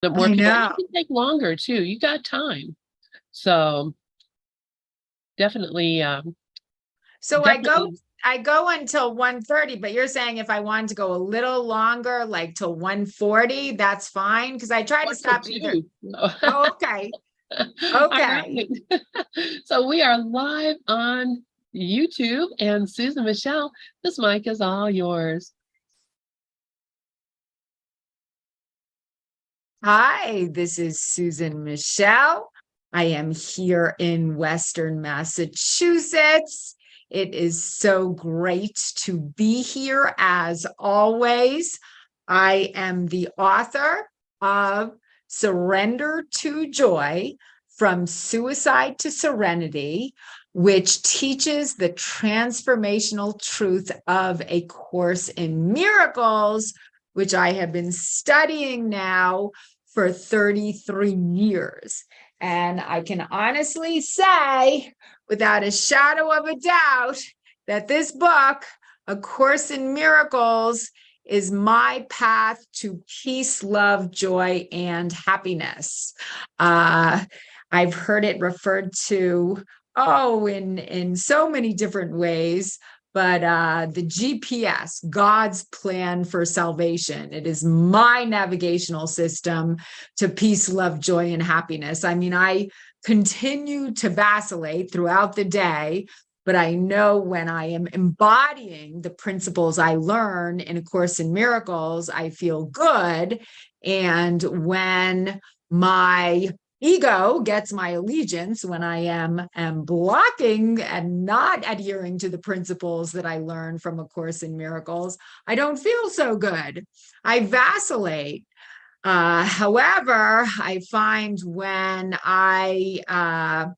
The more I people, know. it can take longer too. You got time. So definitely, So definitely. I go until 1:30, but you're saying if I wanted to go a little longer, like till 1:40, that's fine. Because I try to Or till stop either. 2. No. Oh, okay. All Okay. right. So we are live on YouTube, and Susan Michelle, this mic is all yours. Hi, this is Susan Michelle. I am here in Western Massachusetts. It is so great to be here as always. I am the author of Surrender to Joy, From Suicide to Serenity, which teaches the transformational truth of A Course in Miracles, which I have been studying now for 33 years. And I can honestly say, without a shadow of a doubt, that this book, A Course in Miracles, is my path to peace, love, joy, and happiness. I've heard it referred to, in so many different ways, but the GPS, God's plan for salvation. It is my navigational system to peace, love, joy, and happiness. I mean, I continue to vacillate throughout the day, but I know when I am embodying the principles I learn in A Course in Miracles, I feel good. And when my ego gets my allegiance, when I am blocking and not adhering to the principles that I learned from A Course in Miracles, I don't feel so good. I vacillate. However, I find when I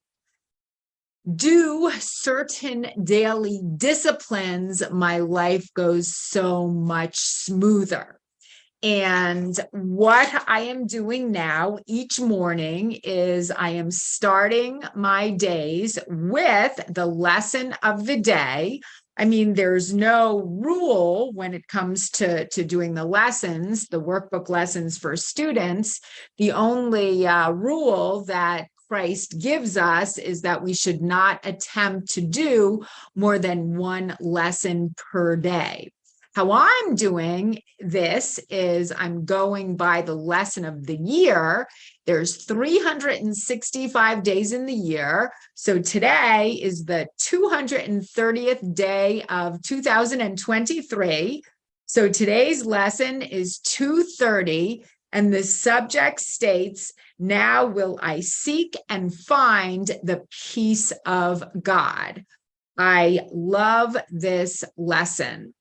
do certain daily disciplines, my life goes so much smoother. And what I am doing now each morning is I am starting my days with the lesson of the day. I mean, there's no rule when it comes to doing the lessons, the workbook lessons for students. The only rule that Christ gives us is that we should not attempt to do more than one lesson per day. How I'm doing this is I'm going by the lesson of the year. There's 365 days in the year. So today is the 230th day of 2023. So today's lesson is 230, and the subject states, "Now will I seek and find the peace of God." I love this lesson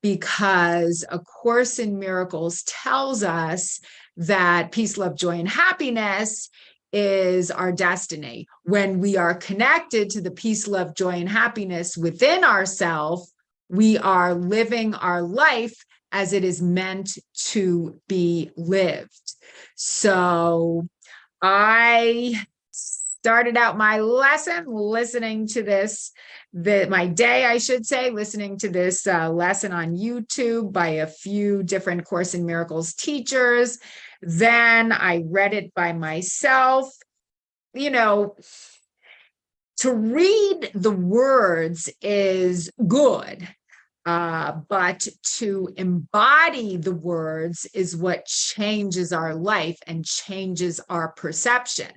because A Course in Miracles tells us that peace, love, joy, and happiness is our destiny. When we are connected to the peace, love, joy, and happiness within ourselves, we are living our life as it is meant to be lived. So I started out my lesson listening to this, my day, I should say, listening to this lesson on YouTube by a few different Course in Miracles teachers. Then I read it by myself. You know, to read the words is good, but to embody the words is what changes our life and changes our perception.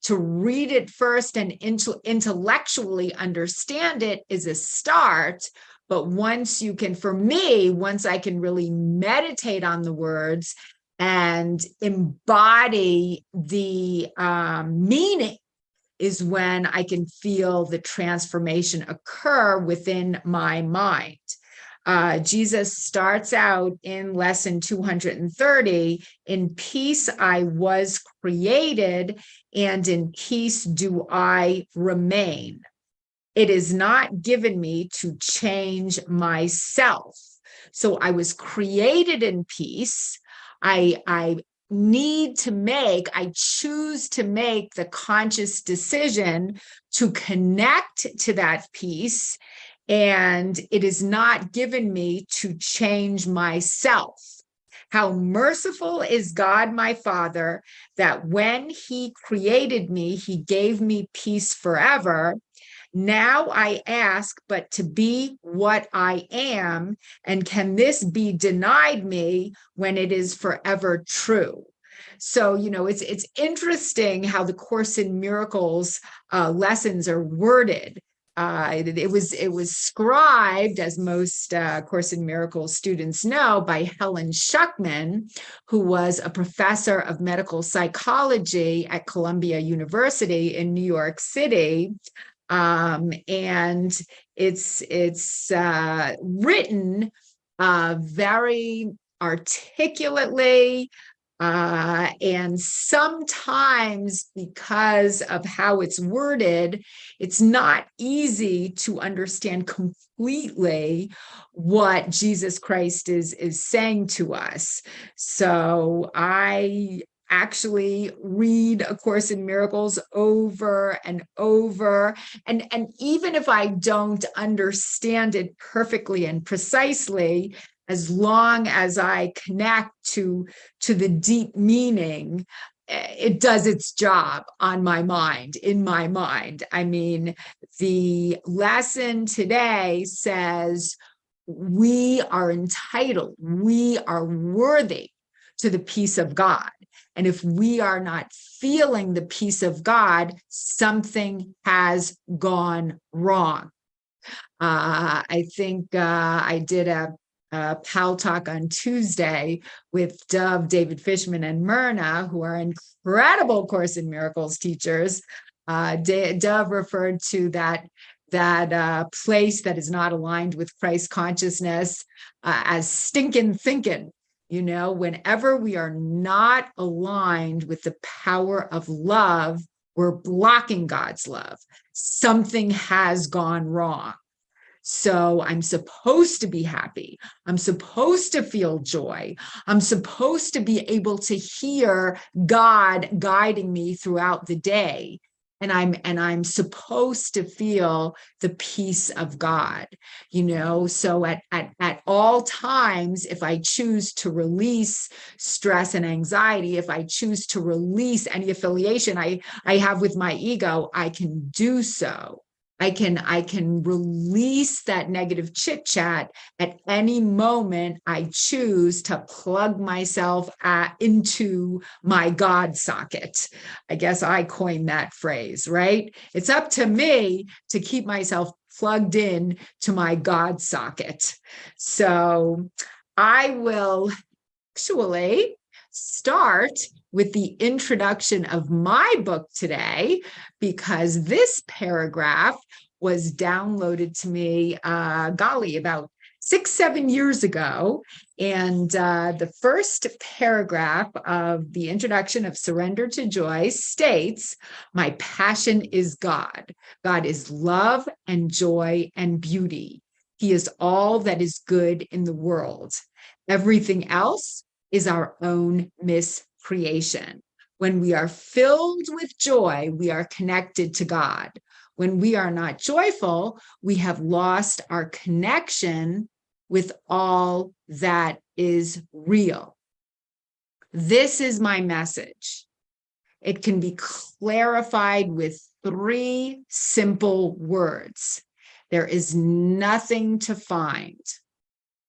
To read it first and intellectually understand it is a start. But once you can, for me, once I can really meditate on the words and embody the meaning, is when I can feel the transformation occur within my mind. Jesus starts out in lesson 230, "In peace I was created, and in peace do I remain. It is not given me to change myself." So I was created in peace. I choose to make the conscious decision to connect to that peace. And it is not given me to change myself. How merciful is God, my Father, that when he created me, he gave me peace forever. Now I ask but to be what I am, and can this be denied me when it is forever true? So, it's interesting how the Course in Miracles lessons are worded. It was scribed, as most Course in Miracles students know, by Helen Schuckman, who was a professor of medical psychology at Columbia University in New York City. And it's written very articulately, and sometimes, because of how it's worded, it's not easy to understand completely what Jesus Christ is saying to us. So I actually read A Course in Miracles over and over. And even if I don't understand it perfectly and precisely, as long as I connect to the deep meaning, it does its job on my mind, in my mind. I mean, the lesson today says we are entitled, we are worthy to the peace of God. And if we are not feeling the peace of God, something has gone wrong. I think I did a PAL talk on Tuesday with Dove, David Fishman, and Myrna, who are incredible Course in Miracles teachers. Dove referred to that place that is not aligned with Christ consciousness as stinking thinking. Whenever we are not aligned with the power of love, we're blocking God's love. Something has gone wrong. So I'm supposed to be happy. I'm supposed to feel joy. I'm supposed to be able to hear God guiding me throughout the day. And I'm supposed to feel the peace of God, so at all times, if I choose to release stress and anxiety, if I choose to release any affiliation I have with my ego, I can do so. I can release that negative chit chat at any moment I choose to plug myself into my God socket. I guess I coined that phrase, right? It's up to me to keep myself plugged in to my God socket. So I will actually start with the introduction of my book today, because this paragraph was downloaded to me, about 6-7 years ago. And the first paragraph of the introduction of Surrender to Joy states, "My passion is God. God is love and joy and beauty. He is all that is good in the world. Everything else is our own miscreation. When we are filled with joy, we are connected to God. When we are not joyful, we have lost our connection with all that is real." This is my message. It can be clarified with 3 simple words. There is nothing to find.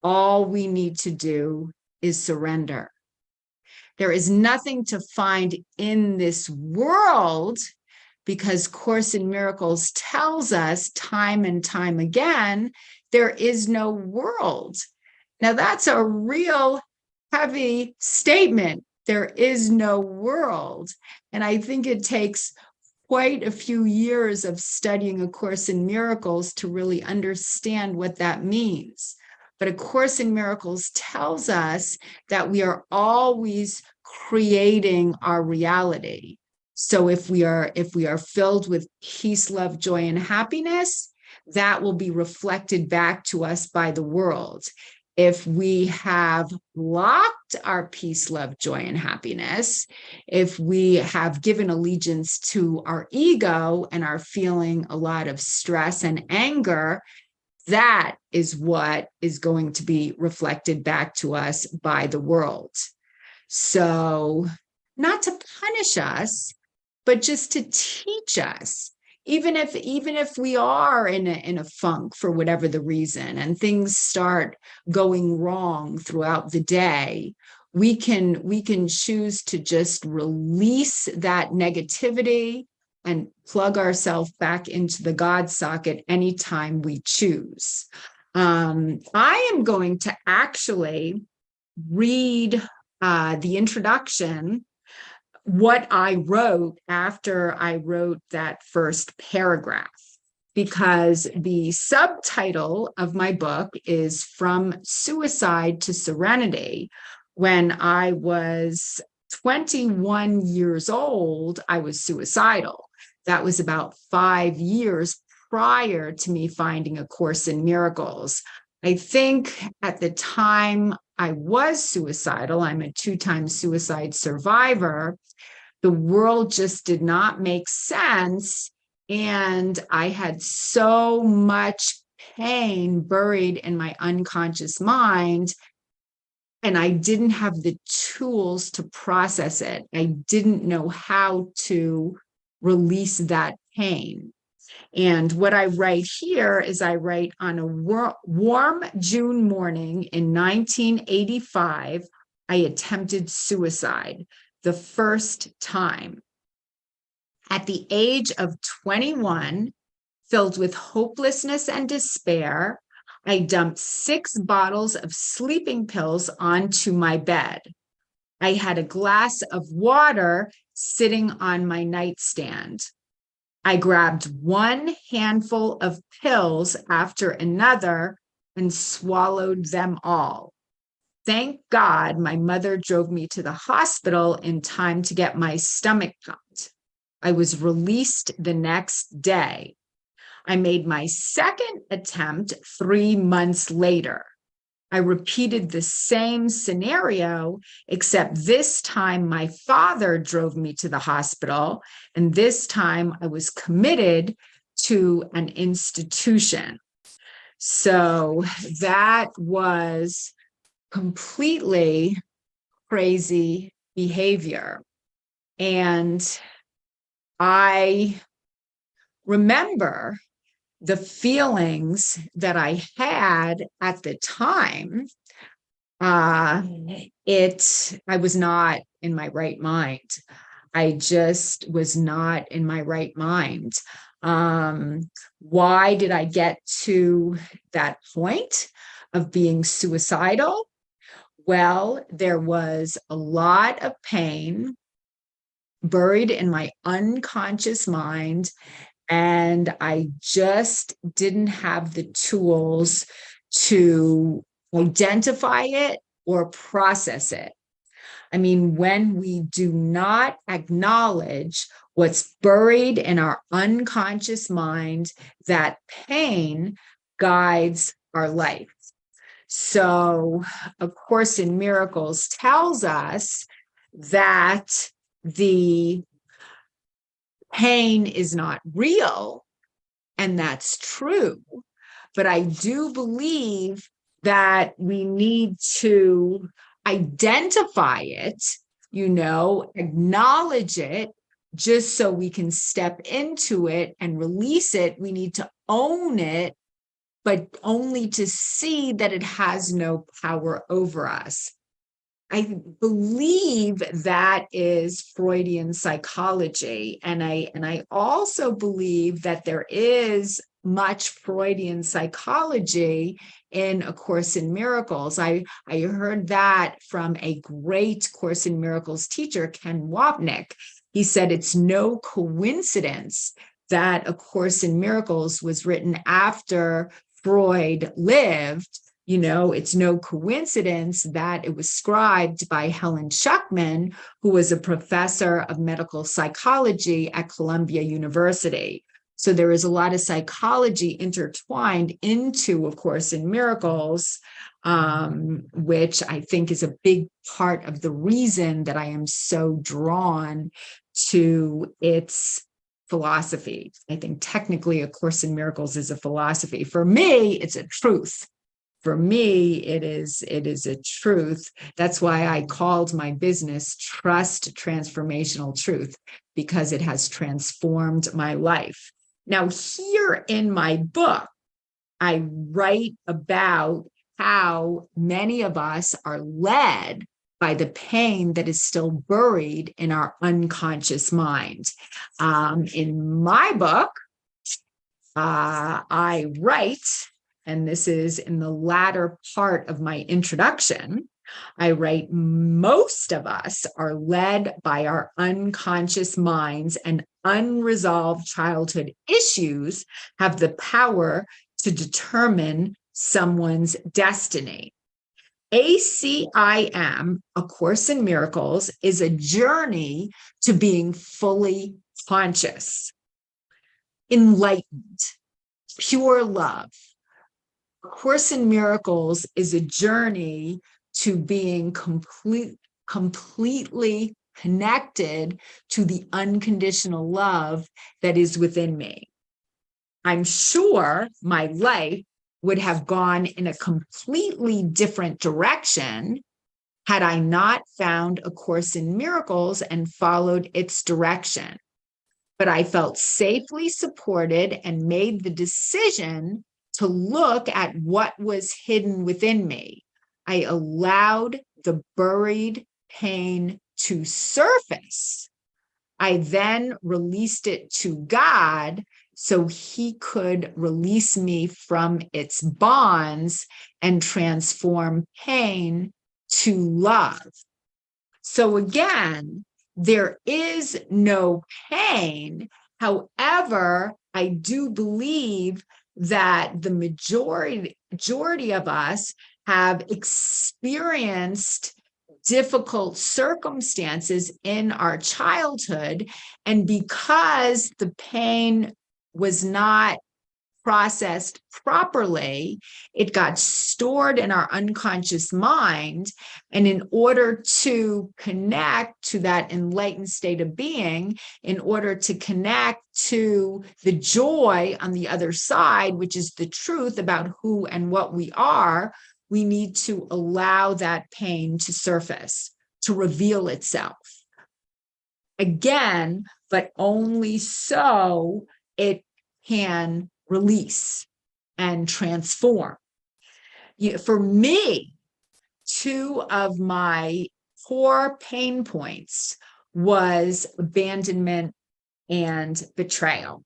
All we need to do is surrender. There is nothing to find in this world, because Course in Miracles tells us time and time again, there is no world. Now, that's a real heavy statement. There is no world. And I think it takes quite a few years of studying A Course in Miracles to really understand what that means. But A Course in Miracles tells us that we are always creating our reality. So if we are filled with peace, love, joy, and happiness, that will be reflected back to us by the world. If we have blocked our peace, love, joy, and happiness, if we have given allegiance to our ego and are feeling a lot of stress and anger, that is what is going to be reflected back to us by the world. So, not to punish us, but just to teach us. Even if we are in a funk for whatever the reason, and things start going wrong throughout the day, we can choose to just release that negativity and plug ourselves back into the God socket anytime we choose. I am going to actually read the introduction, what I wrote after I wrote that first paragraph, because the subtitle of my book is From Suicide to Serenity. When I was 21 years old, I was suicidal. That was about 5 years prior to me finding A Course in Miracles. I think at the time I was suicidal, I'm a 2-time suicide survivor, the world just did not make sense. And I had so much pain buried in my unconscious mind, and I didn't have the tools to process it. I didn't know how to release that pain. And what I write here is I write, on a warm June morning in 1985, I attempted suicide the first time. At the age of 21, filled with hopelessness and despair, I dumped 6 bottles of sleeping pills onto my bed. I had a glass of water sitting on my nightstand. I grabbed one handful of pills after another and swallowed them all. Thank God my mother drove me to the hospital in time to get my stomach pumped. I was released the next day. I made my second attempt 3 months later. I repeated the same scenario, except this time my father drove me to the hospital, and this time I was committed to an institution. So that was completely crazy behavior. And I remember the feelings that I had at the time. I was not in my right mind. I just was not in my right mind. Why did I get to that point of being suicidal? Well, there was a lot of pain buried in my unconscious mind, and I just didn't have the tools to identify it or process it. I mean, when we do not acknowledge what's buried in our unconscious mind, that pain guides our life. So, A Course in Miracles tells us that the pain is not real, and that's true. But I do believe that we need to identify it, acknowledge it, just so we can step into it and release it. We need to own it, but only to see that it has no power over us. I believe that is Freudian psychology. And I also believe that there is much Freudian psychology in A Course in Miracles. I heard that from a great Course in Miracles teacher, Ken Wapnick. He said it's no coincidence that A Course in Miracles was written after Freud lived. It's no coincidence that it was scribed by Helen Schuckman, who was a professor of medical psychology at Columbia University. So there is a lot of psychology intertwined into A Course in Miracles, which I think is a big part of the reason that I am so drawn to its philosophy. I think technically A Course in Miracles is a philosophy. For me, it's a truth. For me, it is a truth. That's why I called my business Trust Transformational Truth, because it has transformed my life. Now, here in my book, I write about how many of us are led by the pain that is still buried in our unconscious mind. In my book, I write, and this is in the latter part of my introduction, I write, most of us are led by our unconscious minds, and unresolved childhood issues have the power to determine someone's destiny. ACIM, A Course in Miracles, is a journey to being fully conscious, enlightened, pure love. A Course in Miracles is a journey to being completely connected to the unconditional love that is within me. I'm sure my life would have gone in a completely different direction had I not found A Course in Miracles and followed its direction. But I felt safely supported and made the decision to look at what was hidden within me. I allowed the buried pain to surface. I then released it to God so he could release me from its bonds and transform pain to love. So again, there is no pain. However, I do believe that the majority of us have experienced difficult circumstances in our childhood. And because the pain was not processed properly, it got stored in our unconscious mind. And in order to connect to that enlightened state of being, in order to connect to the joy on the other side, which is the truth about who and what we are, we need to allow that pain to surface, to reveal itself. Again, but only so it can release and transform. For me, two of my core pain points was abandonment and betrayal.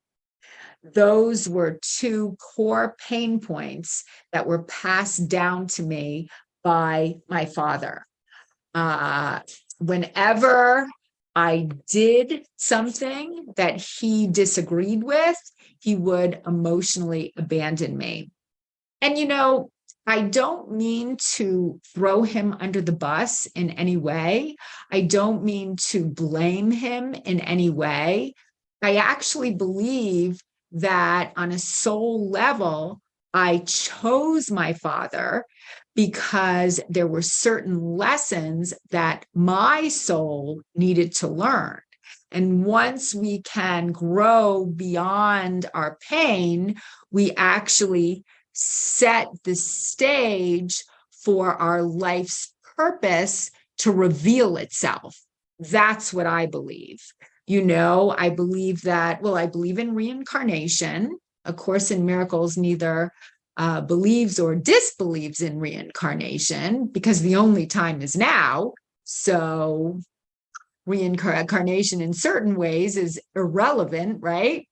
Those were two core pain points that were passed down to me by my father. Whenever I did something that he disagreed with, he would emotionally abandon me. And, I don't mean to throw him under the bus in any way. I don't mean to blame him in any way. I actually believe that on a soul level, I chose my father because there were certain lessons that my soul needed to learn. And once we can grow beyond our pain, we actually set the stage for our life's purpose to reveal itself. That's what I believe. I believe that, I believe in reincarnation. A Course in Miracles neither believes or disbelieves in reincarnation, because the only time is now. So reincarnation in certain ways is irrelevant, right?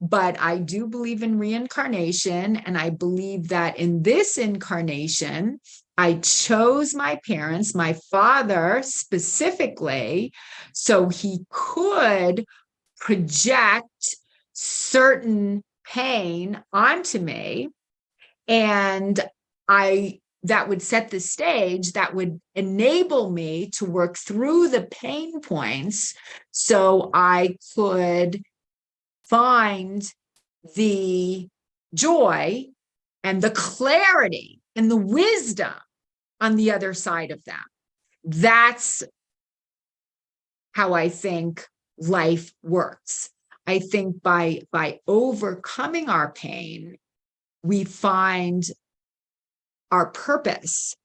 But I do believe in reincarnation, and I believe that in this incarnation, I chose my parents, my father specifically, so he could project certain pain onto me, and that would set the stage, that would enable me to work through the pain points so I could find the joy and the clarity and the wisdom on the other side of them. That's how I think life works. I think by overcoming our pain, we find our purpose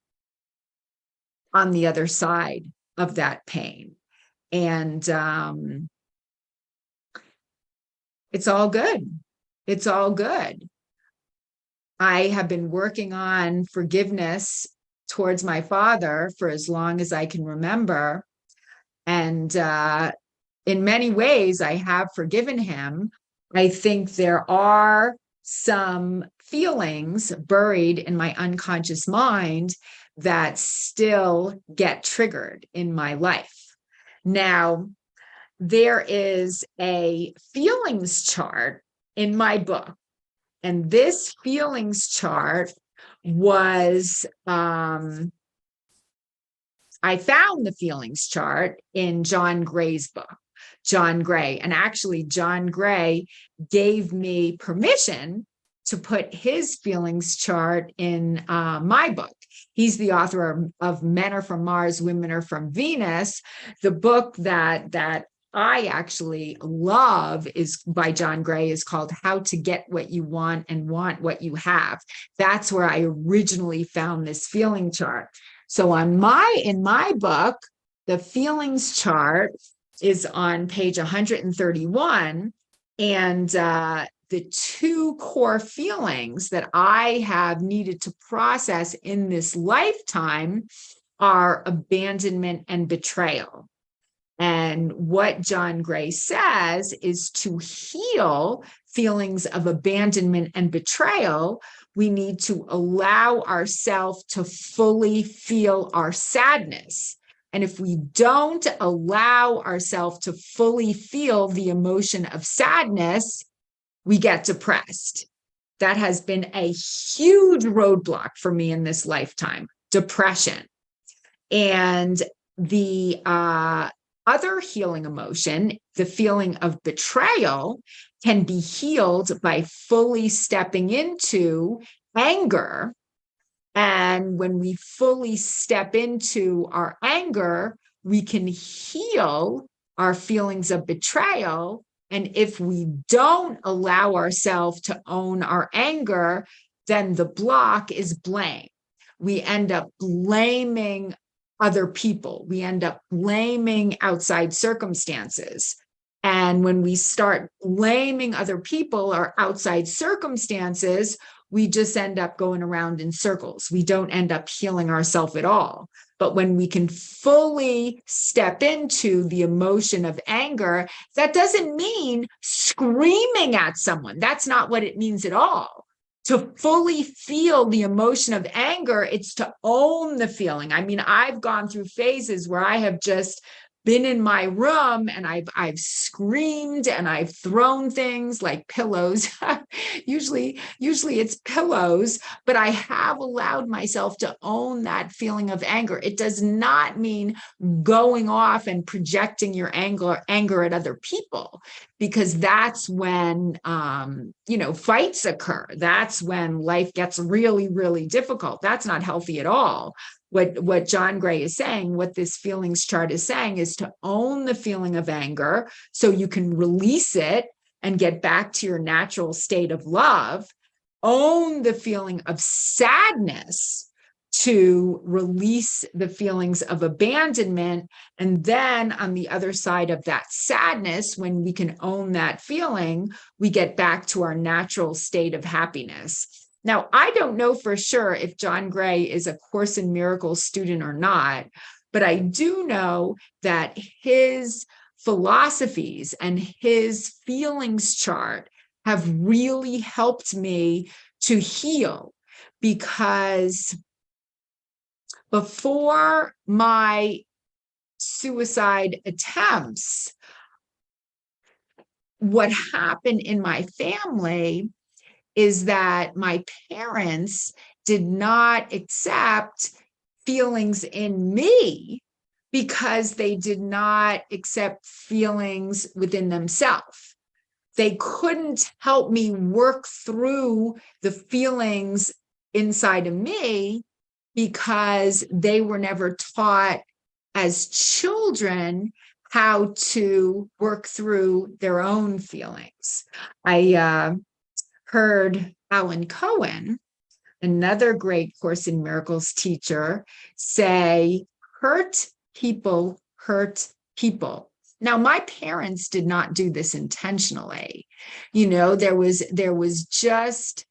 on the other side of that pain. And it's all good. It's all good. I have been working on forgiveness towards my father for as long as I can remember. And in many ways, I have forgiven him. I think there are some feelings buried in my unconscious mind that still get triggered in my life. Now, there is a feelings chart in my book, and this feelings chart was, I found the feelings chart in John Gray's book, John Gray. And actually, John Gray gave me permission to put his feelings chart in my book. He's the author of Men Are From Mars, Women Are From Venus. The book that I actually love is by John Gray, is called How to Get What You Want and Want What You Have. That's where I originally found this feeling chart. So in my book, the feelings chart is on page 131. And the two core feelings that I have needed to process in this lifetime are abandonment and betrayal. And what John Gray says is to heal feelings of abandonment and betrayal, we need to allow ourselves to fully feel our sadness. And if we don't allow ourselves to fully feel the emotion of sadness, we get depressed. That has been a huge roadblock for me in this lifetime, depression. And the other healing emotion, the feeling of betrayal, can be healed by fully stepping into anger. And when we fully step into our anger, we can heal our feelings of betrayal. And if we don't allow ourselves to own our anger, then the block is blame. We end up blaming other people. We end up blaming outside circumstances. And when we start blaming other people or outside circumstances, we just end up going around in circles. We don't end up healing ourselves at all. But when we can fully step into the emotion of anger, that doesn't mean screaming at someone. That's not what it means at all. To fully feel the emotion of anger, it's to own the feeling. I mean, I've gone through phases where I have just been in my room and I've screamed and I've thrown things like pillows. usually it's pillows, but I have allowed myself to own that feeling of anger. It does not mean going off and projecting your anger at other people, because that's when fights occur. That's when life gets really, really difficult. That's not healthy at all. What John Gray is saying, what this feelings chart is saying, is to own the feeling of anger so you can release it and get back to your natural state of love. Own the feeling of sadness to release the feelings of abandonment. And then on the other side of that sadness, when we can own that feeling, we get back to our natural state of happiness. Now, I don't know for sure if John Gray is a Course in Miracles student or not, but I do know that his philosophies and his feelings chart have really helped me to heal, because before my suicide attempts, what happened in my family is that my parents did not accept feelings in me because they did not accept feelings within themselves. They couldn't help me work through the feelings inside of me because they were never taught as children how to work through their own feelings. I heard Alan Cohen, another great Course in Miracles teacher, say, hurt people hurt people. Now, my parents did not do this intentionally. There was just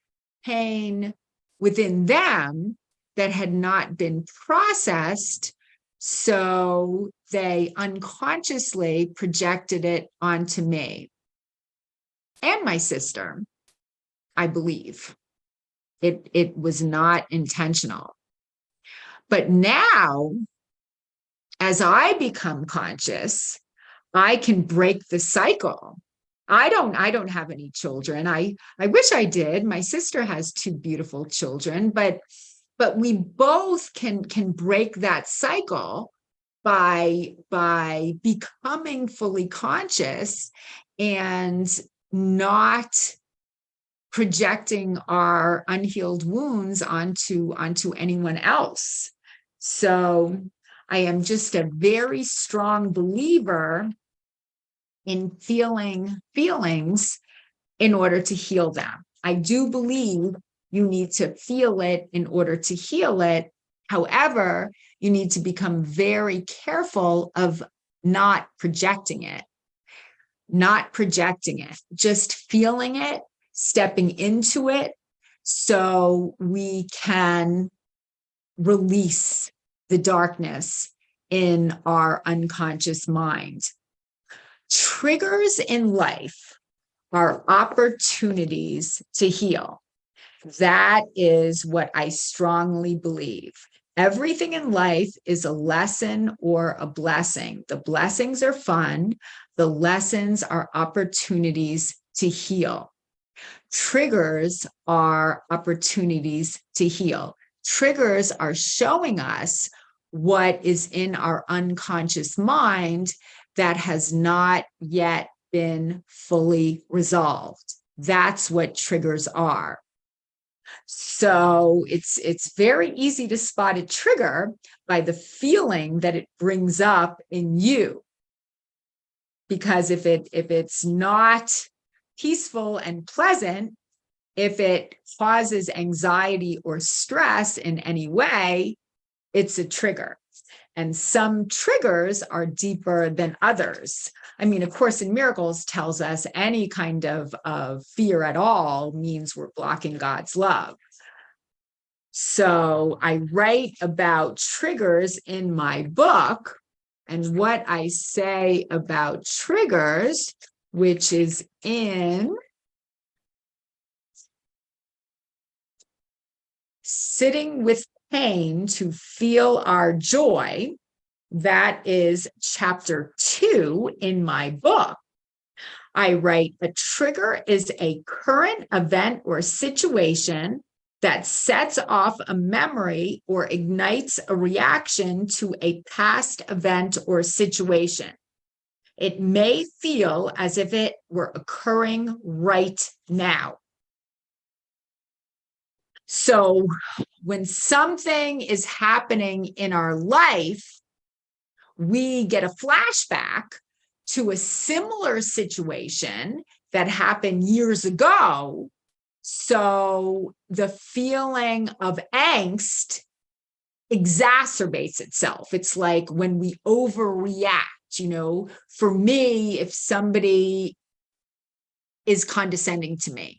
pain within them that had not been processed. So they unconsciously projected it onto me and my sister, I believe. It was not intentional. But now, as I become conscious, I can break the cycle. I don't have any children. I wish I did. My sister has two beautiful children, but we both can break that cycle by becoming fully conscious and not projecting our unhealed wounds onto anyone else. So I am just a very strong believer in feeling feelings in order to heal them. I do believe you need to feel it in order to heal it. However, you need to become very careful of not projecting it, just feeling it, stepping into it, so we can release the darkness in our unconscious mind. Triggers in life are opportunities to heal. That is what I strongly believe. Everything in life is a lesson or a blessing. The blessings are fun. The lessons are opportunities to heal. Triggers are opportunities to heal. Triggers are showing us what is in our unconscious mind that has not yet been fully resolved. That's what triggers are. So it's very easy to spot a trigger by the feeling that it brings up in you. Because if it's not peaceful and pleasant, if it causes anxiety or stress in any way, it's a trigger. And some triggers are deeper than others. I mean, A Course in Miracles tells us any kind of fear at all means we're blocking God's love. So I write about triggers in my book, and what I say about triggers, which is in Sitting with Pain to Feel Our Joy. That is chapter 2 in my book. I write, a trigger is a current event or situation that sets off a memory or ignites a reaction to a past event or situation. It may feel as if it were occurring right now. So when something is happening in our life, we get a flashback to a similar situation that happened years ago. So the feeling of angst exacerbates itself. It's like when we overreact, for me, if somebody is condescending to me,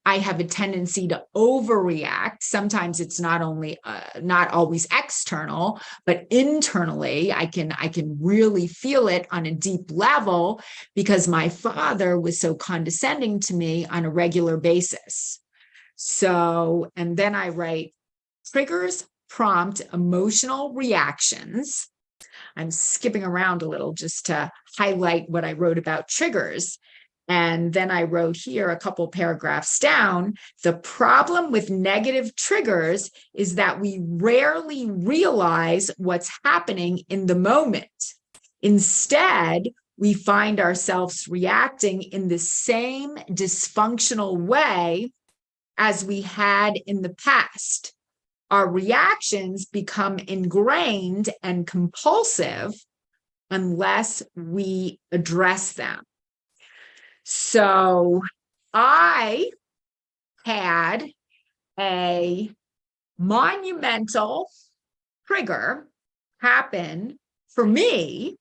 I have a tendency to overreact. Sometimes it's not always external, but internally, I can really feel it on a deep level because my father was so condescending to me on a regular basis. So, and then I write, triggers prompt emotional reactions. I'm skipping around a little just to highlight what I wrote about triggers. And then I wrote here a couple paragraphs down, the problem with negative triggers is that we rarely realize what's happening in the moment. Instead, we find ourselves reacting in the same dysfunctional way as we had in the past. Our reactions become ingrained and compulsive, unless we address them. So I had a monumental trigger happen for me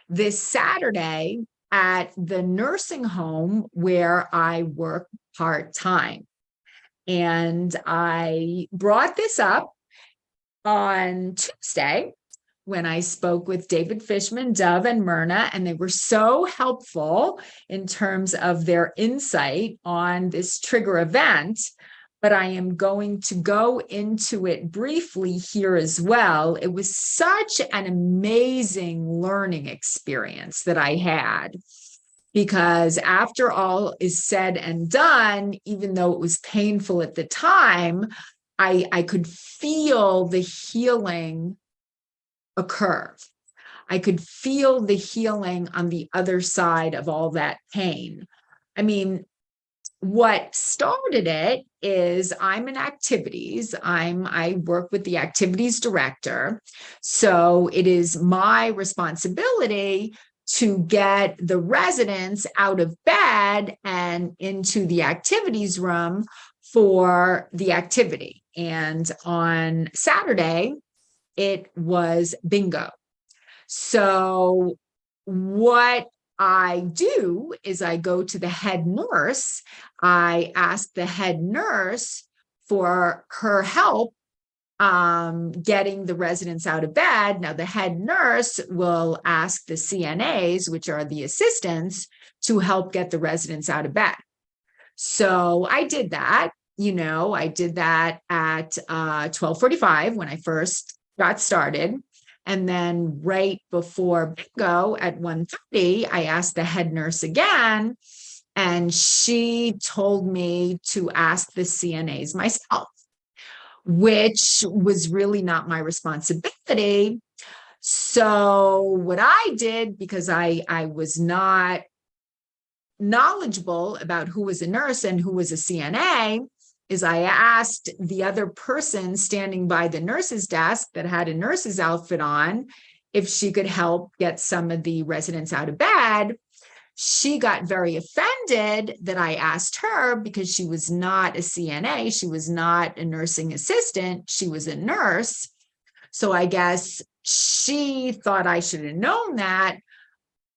this Saturday at the nursing home where I work part-time. And I brought this up on Tuesday when I spoke with David Fishman, Dove, and Myrna, and they were so helpful in terms of their insight on this trigger event. But I am going to go into it briefly here as well. It was such an amazing learning experience that I had, because after all is said and done, even though it was painful at the time, I could feel the healing occur. I could feel the healing on the other side of all that pain. I mean, what started it is I'm in activities. I work with the activities director. So it is my responsibility to get the residents out of bed and into the activities room for the activity. And on Saturday, it was bingo. So what I do is I go to the head nurse. I ask the head nurse for her help getting the residents out of bed. Now, the head nurse will ask the CNAs, which are the assistants, to help get the residents out of bed. So I did that. I did that at 12:45 when I first got started. And then right before bingo at 1:30, I asked the head nurse again, and she told me to ask the CNAs myself, which was really not my responsibility. So what I did, because I was not knowledgeable about who was a nurse and who was a CNA, is I asked the other person standing by the nurse's desk that had a nurse's outfit on if she could help get some of the residents out of bed. She got very offended that I asked her, because she was not a CNA. She was not a nursing assistant. She was a nurse. So I guess she thought I should have known that.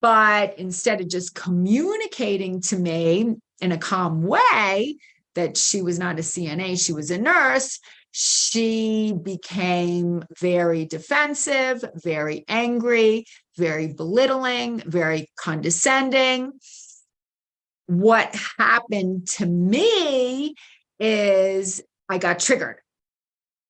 But instead of just communicating to me in a calm way that she was not a CNA, she was a nurse, she became very defensive, very angry, very belittling, very condescending. What happened to me is I got triggered.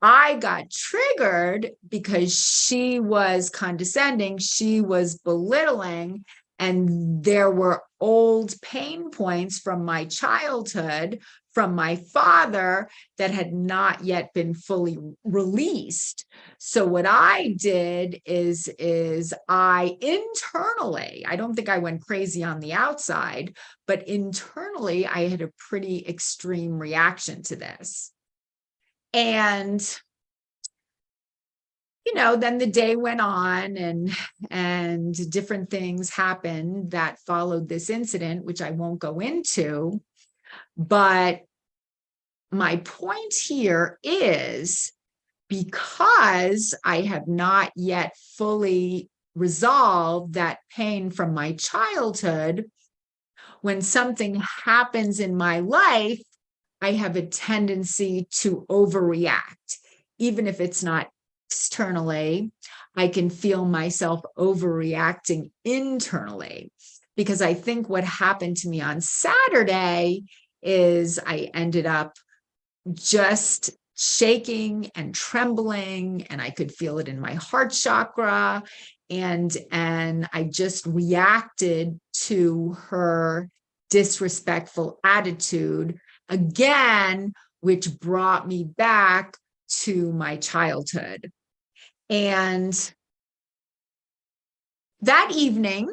I got triggered because she was condescending, she was belittling, and there were old pain points from my childhood, from my father, that had not yet been fully released. So what I did is I internally, I don't think I went crazy on the outside, but internally I had a pretty extreme reaction to this. And, then the day went on, and different things happened that followed this incident, which I won't go into. But my point here is, because I have not yet fully resolved that pain from my childhood, when something happens in my life, I have a tendency to overreact. Even if it's not externally, I can feel myself overreacting internally, because I think what happened to me on Saturday is I ended up just shaking and trembling, and I could feel it in my heart chakra. And I just reacted to her disrespectful attitude again, which brought me back to my childhood. And that evening,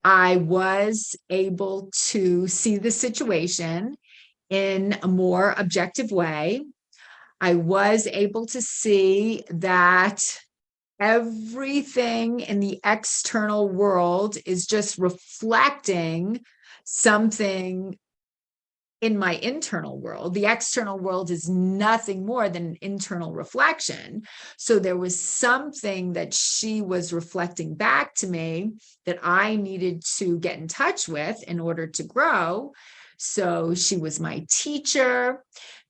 I was able to see the situation in a more objective way. I was able to see that everything in the external world is just reflecting something in my internal world. The external world is nothing more than an internal reflection. So there was something that she was reflecting back to me that I needed to get in touch with in order to grow. So she was my teacher.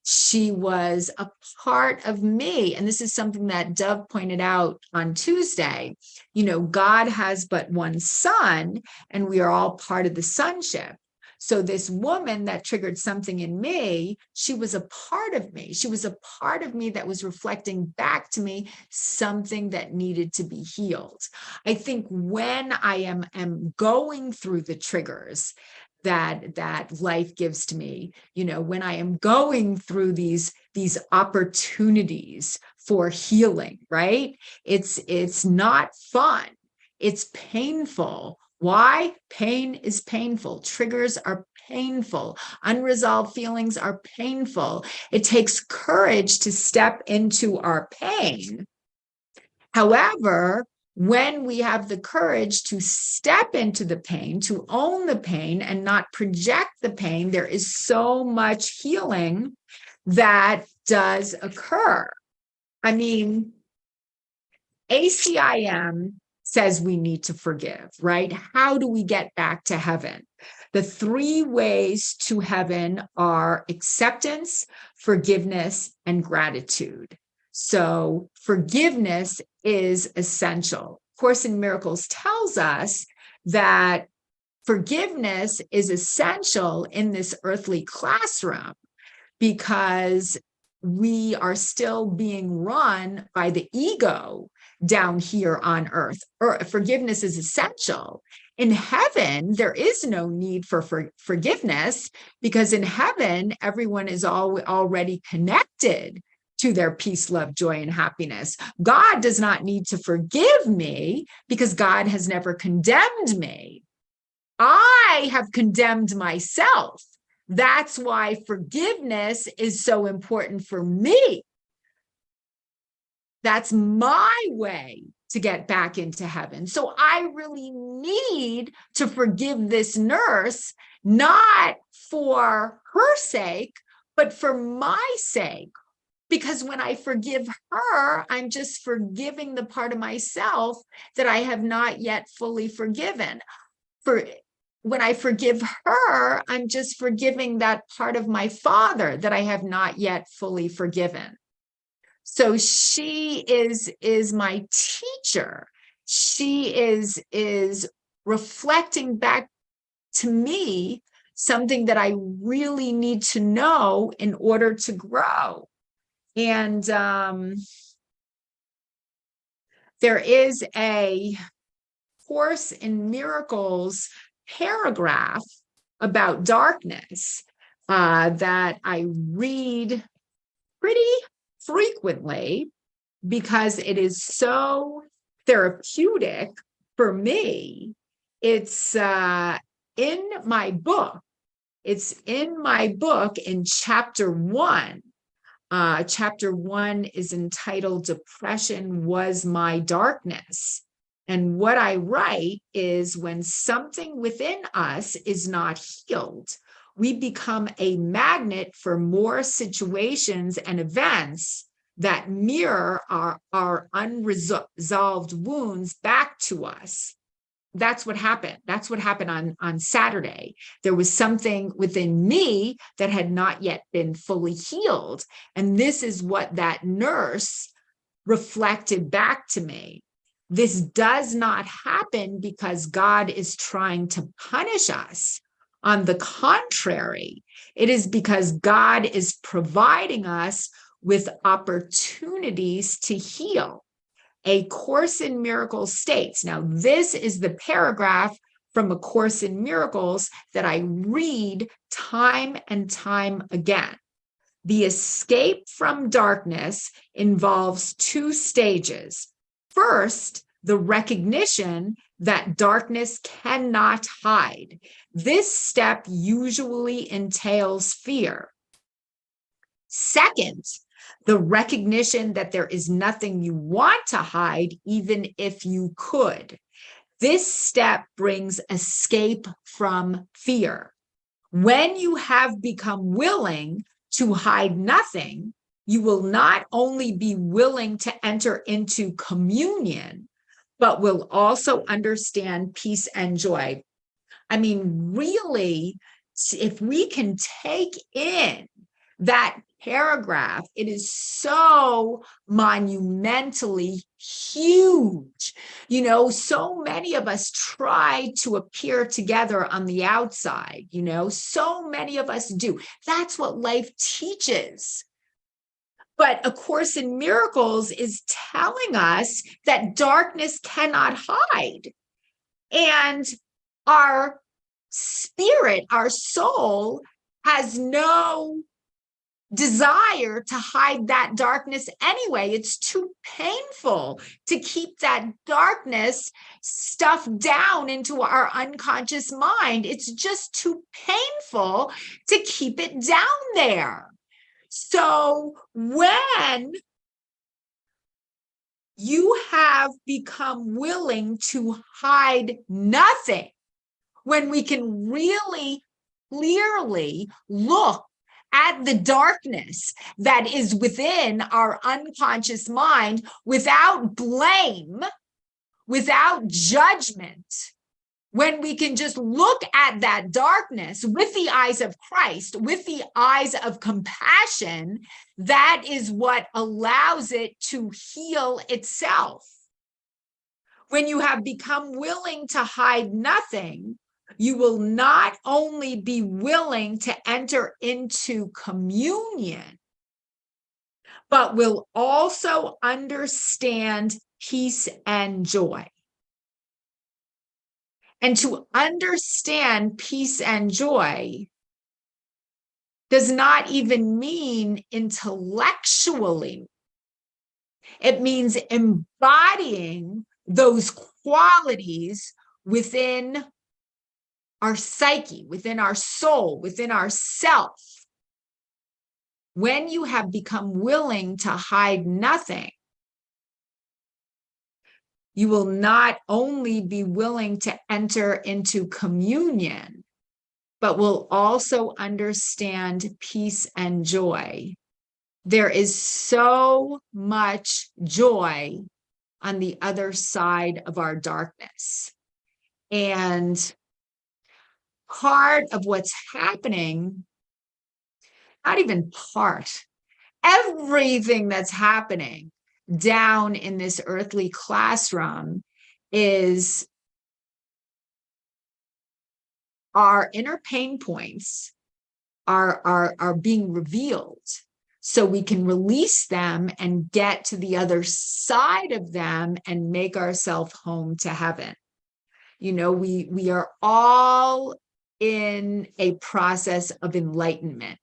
She was a part of me. And this is something that Dove pointed out on Tuesday. You know, God has but one son, and we are all part of the sonship. So this woman that triggered something in me, she was a part of me. She was a part of me that was reflecting back to me something that needed to be healed. I think when I am going through the triggers that life gives to me, you know, when I am going through these opportunities for healing, right? It's not fun. It's painful. Why? Pain is painful. Triggers are painful. Unresolved feelings are painful. It takes courage to step into our pain. However, when we have the courage to step into the pain, to own the pain and not project the pain, there is so much healing that does occur. I mean, ACIM says we need to forgive, right? How do we get back to heaven? The 3 ways to heaven are acceptance, forgiveness, and gratitude. So forgiveness is essential. Course in Miracles tells us that forgiveness is essential in this earthly classroom because we are still being run by the ego down here on earth. Forgiveness is essential. In heaven, there is no need for forgiveness because in heaven, everyone is already connected to their peace, love, joy, and happiness. God does not need to forgive me because God has never condemned me. I have condemned myself. That's why forgiveness is so important for me. That's my way to get back into heaven. So I really need to forgive this nurse, not for her sake, but for my sake. Because when I forgive her, I'm just forgiving the part of myself that I have not yet fully forgiven. When I forgive her, I'm just forgiving that part of my father that I have not yet fully forgiven. So she is my teacher. She is reflecting back to me something that I really need to know in order to grow. And there is a Course in Miracles paragraph about darkness that I read pretty frequently because it is so therapeutic for me. It's in my book. It's in my book in chapter 1. Chapter 1 is entitled Depression Was My Darkness. And what I write is when something within us is not healed, we become a magnet for more situations and events that mirror our unresolved wounds back to us. That's what happened. That's what happened on Saturday. There was something within me that had not yet been fully healed. And this is what that nurse reflected back to me. This does not happen because God is trying to punish us. On the contrary, it is because God is providing us with opportunities to heal. A Course in Miracles states, now this is the paragraph from A Course in Miracles that I read time and time again. The escape from darkness involves 2 stages. First, the recognition that darkness cannot hide. This step usually entails fear. Second, the recognition that there is nothing you want to hide, even if you could. This step brings escape from fear. When you have become willing to hide nothing, you will not only be willing to enter into communion, but will also understand peace and joy. I mean, really, if we can take in that paragraph, it is so monumentally huge. You know, so many of us try to appear together on the outside, you know, so many of us do. That's what life teaches. But A Course in Miracles is telling us that darkness cannot hide. And our spirit, our soul, has no desire to hide that darkness anyway. It's too painful to keep that darkness stuffed down into our unconscious mind. It's just too painful to keep it down there. So when you have become willing to hide nothing, when we can really clearly look at the darkness that is within our unconscious mind without blame, without judgment, when we can just look at that darkness with the eyes of Christ, with the eyes of compassion, that is what allows it to heal itself. When you have become willing to hide nothing, you will not only be willing to enter into communion, but will also understand peace and joy. And to understand peace and joy does not even mean intellectually. It means embodying those qualities within our psyche, within our soul, within our self. When you have become willing to hide nothing, you will not only be willing to enter into communion, but will also understand peace and joy. There is so much joy on the other side of our darkness. And part of what's happening, not even part, everything that's happening down in this earthly classroom is our inner pain points are being revealed so we can release them and get to the other side of them and make ourselves home to heaven. You know, we are all in a process of enlightenment.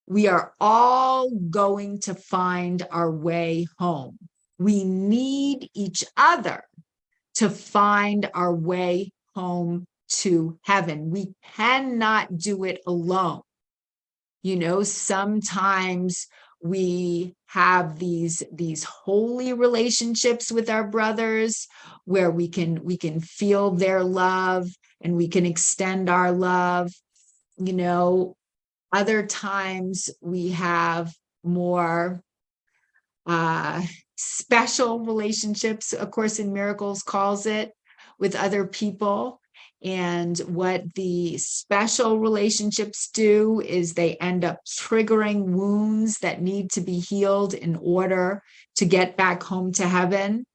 We are all going to find our way home. We need each other to find our way home to heaven. We cannot do it alone. You know, sometimes we have these holy relationships with our brothers where we can feel their love and we can extend our love. You know, other times we have more special relationships, A Course in Miracles calls it, with other people. And what the special relationships do is they end up triggering wounds that need to be healed in order to get back home to heaven.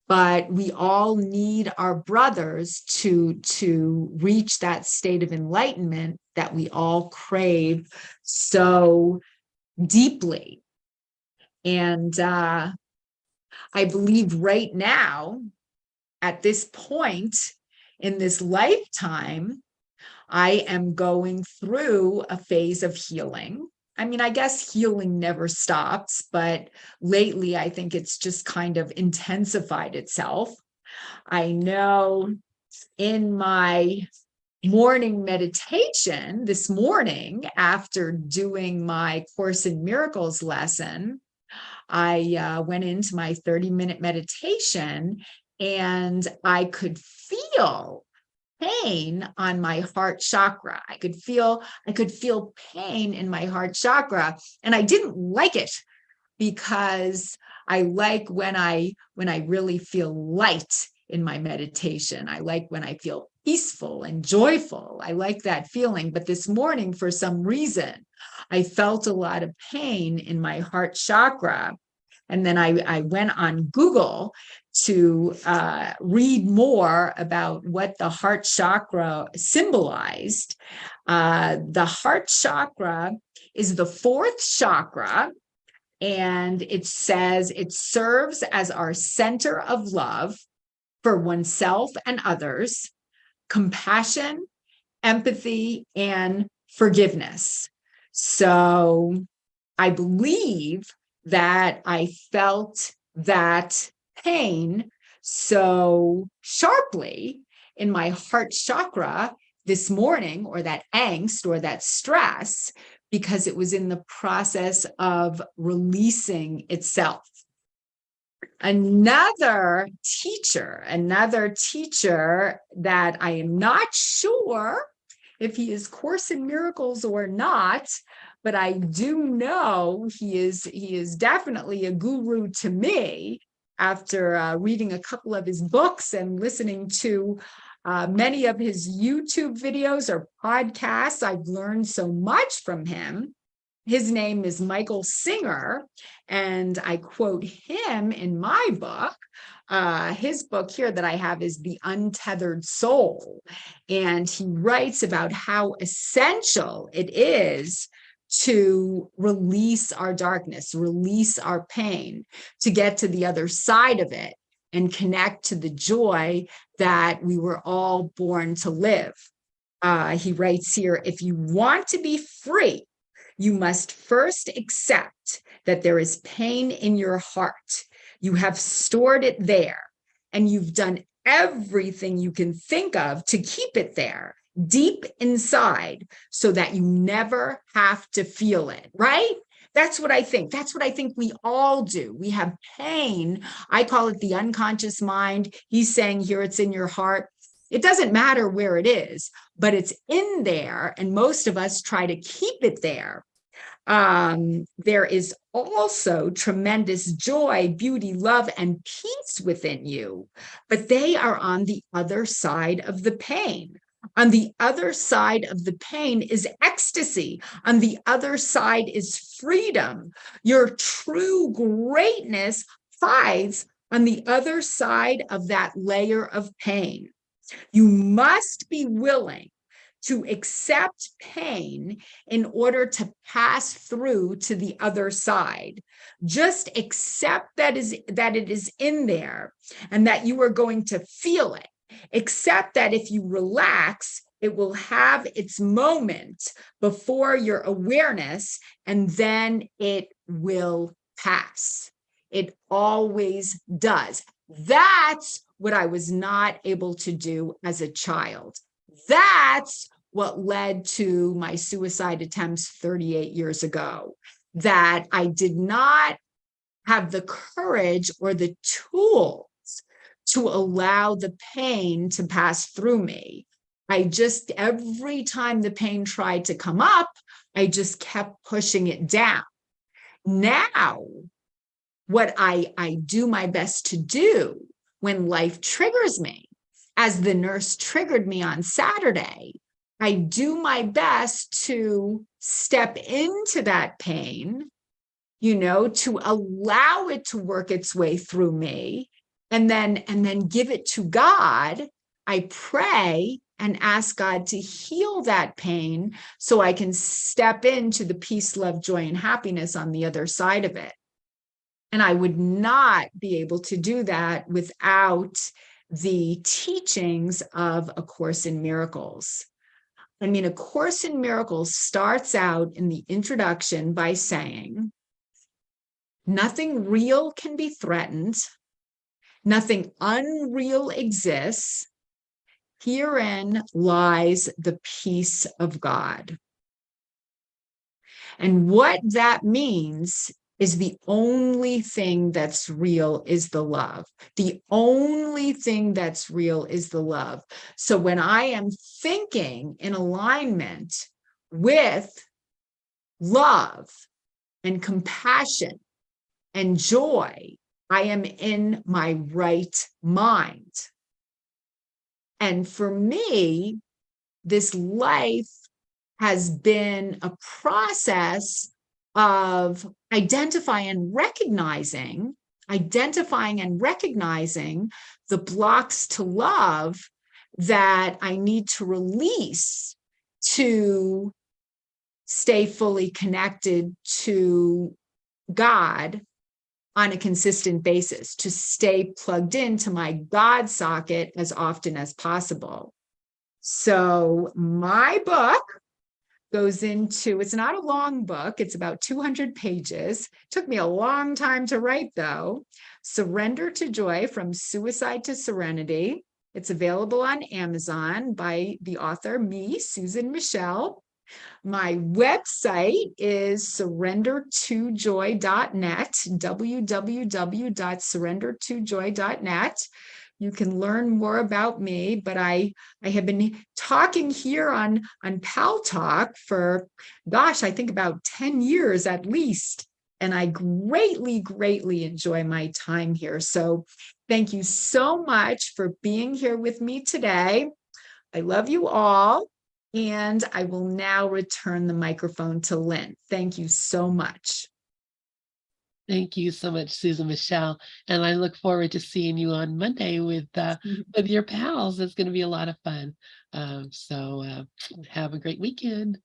But we all need our brothers to reach that state of enlightenment that we all crave so deeply. And I believe right now, at this point in this lifetime, I am going through a phase of healing. I mean, I guess healing never stops, but lately I think it's just kind of intensified itself. I know in my morning meditation this morning, after doing my Course in Miracles lesson, I went into my 30-minute meditation, and I could feel pain on my heart chakra. I could feel pain in my heart chakra, and I didn't like it, because I like when I really feel light in my meditation. I like when I feel peaceful and joyful. I like that feeling. But this morning, for some reason, I felt a lot of pain in my heart chakra. And then I went on Google to read more about what the heart chakra symbolized. The heart chakra is the fourth chakra, and it says it serves as our center of love for oneself and others, compassion, empathy, and forgiveness. So I believe that I felt that pain so sharply in my heart chakra this morning, or that angst or that stress, because it was in the process of releasing itself. Another teacher that I am not sure if he is Course in Miracles or not, but I do know he is definitely a guru to me after reading a couple of his books and listening to many of his YouTube videos or podcasts. I've learned so much from him. His name is Michael Singer, and I quote him in my book. His book here that I have is The Untethered Soul, and he writes about how essential it is to release our darkness, release our pain, to get to the other side of it and connect to the joy that we were all born to live. He writes here, if you want to be free, you must first accept that there is pain in your heart. You have stored it there, and you've done everything you can think of to keep it there, deep inside, so that you never have to feel it, right? That's what I think. That's what I think we all do. We have pain. I call it the unconscious mind. He's saying here it's in your heart. It doesn't matter where it is, but it's in there, and most of us try to keep it there. There is also tremendous joy, beauty, love, and peace within you, but they are on the other side of the pain. On the other side of the pain is ecstasy. On the other side is freedom. Your true greatness hides on the other side of that layer of pain. You must be willing to accept pain in order to pass through to the other side. Just accept that it is in there and that you are going to feel it. Accept that if you relax, it will have its moment before your awareness, and then it will pass. It always does. That's what I was not able to do as a child. That's what led to my suicide attempts 38 years ago, that I did not have the courage or the tools to allow the pain to pass through me. Every time the pain tried to come up, I just kept pushing it down. Now, what I do my best to do when life triggers me, as the nurse triggered me on Saturday, I do my best to step into that pain, to allow it to work its way through me, and then give it to God. I pray and ask God to heal that pain so I can step into the peace, love, joy, and happiness on the other side of it. And I would not be able to do that without the teachings of A Course in Miracles. I mean, A Course in Miracles starts out in the introduction by saying, nothing real can be threatened, nothing unreal exists. Herein lies the peace of God. And what that means is the only thing that's real is the love. The only thing that's real is the love. So when I am thinking in alignment with love and compassion and joy, I am in my right mind. And for me, this life has been a process of identifying and recognizing the blocks to love that I need to release to stay fully connected to God on a consistent basis, to stay plugged into my God socket as often as possible. So my book goes into, it's not a long book, it's about 200 pages. Took me a long time to write though. Surrender to Joy, From Suicide to Serenity. It's available on Amazon by the author, me, Susan Michel. My website is surrendertojoy.net, www.surrendertojoy.net. You can learn more about me, but I have been talking here on Pal Talk for, gosh, I think about 10 years at least. And I greatly, greatly enjoy my time here. So thank you so much for being here with me today. I love you all. And I will now return the microphone to Lynn. Thank you so much. Thank you so much, Susan Michelle. And I look forward to seeing you on Monday with your pals. It's going to be a lot of fun. So have a great weekend.